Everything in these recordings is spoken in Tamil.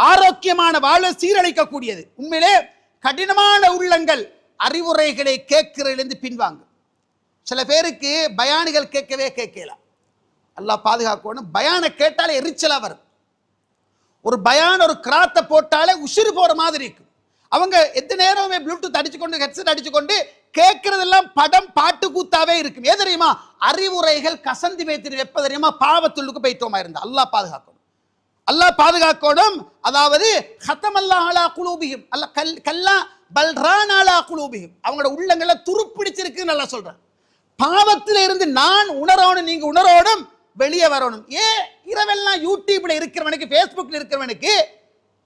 ஆரோக்கியமான வாழ்வை சீரழிக்கக்கூடியது. உண்மையிலே கடினமான உள்ளங்கள் அறிவுரைகளை கேட்கிறதிலிருந்து பின்வாங்க. சில பேருக்கு பயானிகள் கேட்கவே கேட்கலாம். அல்லாஹ் பாதுகாக்கணும். பயான கேட்டாலே எரிச்சலா வரும். ஒரு பயான் ஒரு கிராத்தை போட்டாலே உசுறு போற மாதிரி இருக்கும். அவங்க எந்த நேரமே ப்ளூடூத் அடிச்சுக்கொண்டு ஹெட்செட் அடிச்சுக்கொண்டு கேட்கறதெல்லாம் படம் பாட்டு கூத்தாவே இருக்கும். ஏன் தெரியுமா? அறிவுரைகள் கசந்தி வைத்து வெப்ப தெரியுமா? பாவத்துள்ளுக்கு போயிட்டோமா இருந்தா அல்லாஹ் பாதுகாக்கணும். அல்லாஹ் பாதுகாக்கணும். அதாவது ஹத்தமல்லாஹ் அலா குலூபிஹிம், அல்லாஹ் கல்லா பல்ரான் அலா குலூபிஹிம், அவங்களோட உள்ளங்களை துருப்பிடிச்சிருக்குன்னு நல்லா சொல்றேன். பாவத்தில் இருந்து நான் உணரணும், நீங்க உணரணும், வெளியே வரணும். ஏன் இரவெல்லாம் யூடியூப்ல இருக்கிறவனுக்கு, ஃபேஸ்புக்ல இருக்கிறவனுக்கு,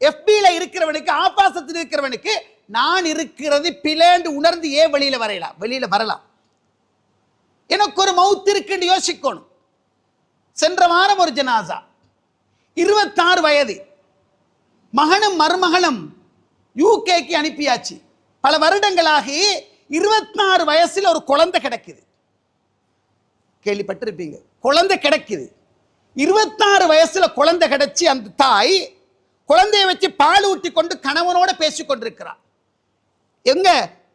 எஃபில இருக்கிறவனுக்கு, ஆபாசத்தில் இருக்கிறவனுக்கு நான் இருக்கிறது பிளேண்டு உணர்ந்து ஏன் வெளியில வரையலாம்? வெளியில வரலாம். எனக்கு ஒரு மவுத் இருக்குன்னு யோசிக்கணும். சென்ற வாரம் ஒரு ஜனாசா, 26 வயது, மகனும் மருமகளும் யூகேக்கு அனுப்பியாச்சு. பல வருடங்களாகி 26 வயசுல ஒரு குழந்தை கிடைக்குது. கேள்விப்பட்டிருப்பீங்க, குழந்தை கிடைக்குது. 26 வயசுல குழந்தை கிடைச்சி அந்த தாய் குழந்தையை வச்சு பால் ஊட்டி கொண்டு கணவனோட பேசி கொண்டிருக்கிறார். எங்க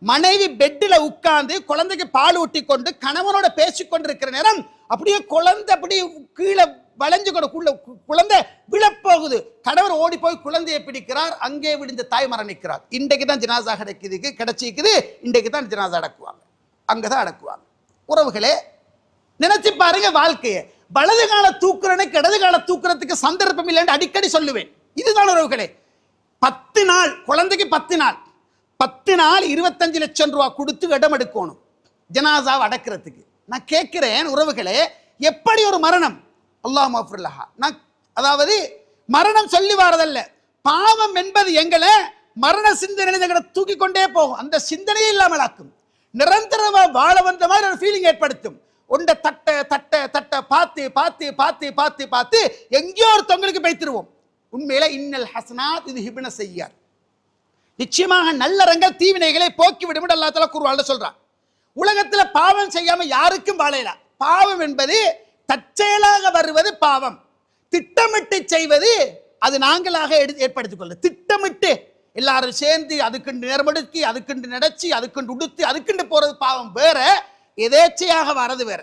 மனைவி பெட்டில் உட்கார்ந்து குழந்தைக்கு பால் ஊட்டி கொண்டு கணவனோட பேசி கொண்டிருக்கிற நேரம் அப்படியே குழந்தை அப்படியே கீழே வளைஞ்சு கொண்டு குழந்தை விழப்போகுது. கணவர் ஓடி போய் குழந்தையை பிடிக்கிறார். அங்கே விழுந்த தாய் மரணிக்கிறார். இன்றைக்கு தான் ஜனாசா கிடைச்சிக்குது. இன்றைக்கு தான் ஜனாசா அடக்குவாங்க. அங்கதான் அடக்குவாங்க. உறவுகளே, நினைச்சு பாருங்க வாழ்க்கையை. வலது கால தூக்குறனுக்கு இடது கால தூக்குறதுக்கு சந்தர்ப்பம் இல்லைன்னு அடிக்கடி சொல்லுவேன். இதுதான் உறவுகளே. 10 நாள் குழந்தைக்கு 10 நாள் 25 லட்சம் ரூபாய் கொடுத்து இடம் எடுக்கணும் ஜனாசாவை அடக்கிறதுக்கு. நான் கேட்கிறேன் உறவுகளே, எப்படி ஒரு மரணம்? அல்லாஹ் மஃபிர்லஹா. நான் அதாவது மரணம் சொல்லி வாரதல்ல, பாவம் என்பது எங்களை மரண சிந்தனை எங்களை தூக்கி கொண்டே போகும். அந்த சிந்தனையே இல்லாமல் ஆக்கும். நிரந்தரமா வாழ வந்த மாதிரி ஒரு ஃபீலிங் ஏற்படுத்தும். ஒன்றை தட்ட தட்ட தட்ட பார்த்து பார்த்து பார்த்து பார்த்து பார்த்து எங்கேயோ ஒருத்தவங்களுக்கு பைத்திருவோம். உண்மையில இன்னல் ஹசனாத் இது ஹிப்ன செய்யார், நிச்சயமாக நல்லறங்கள் தீவினைகளை போக்கி விடும் அல்லாஹ் தஆலா குர்ஆன்ல சொல்றான். உலகத்துல பாவம் செய்யாம யாருக்கும் வாழலாம். பாவம் என்பது தற்செயலாக வருவது பாவம். திட்டமிட்டு செய்வது அது நாங்களாக ஏற்படுத்திக் கொள்ள. திட்டமிட்டு எல்லாரும் சேர்ந்து அதுக்குண்டு நேர்மடுக்கி, அதுக்குண்டு நடச்சி, அதுக்குண்டு உடுத்து, அதுக்குண்டு போறது பாவம் வேற. எதேச்சையாக வர்றது வேற.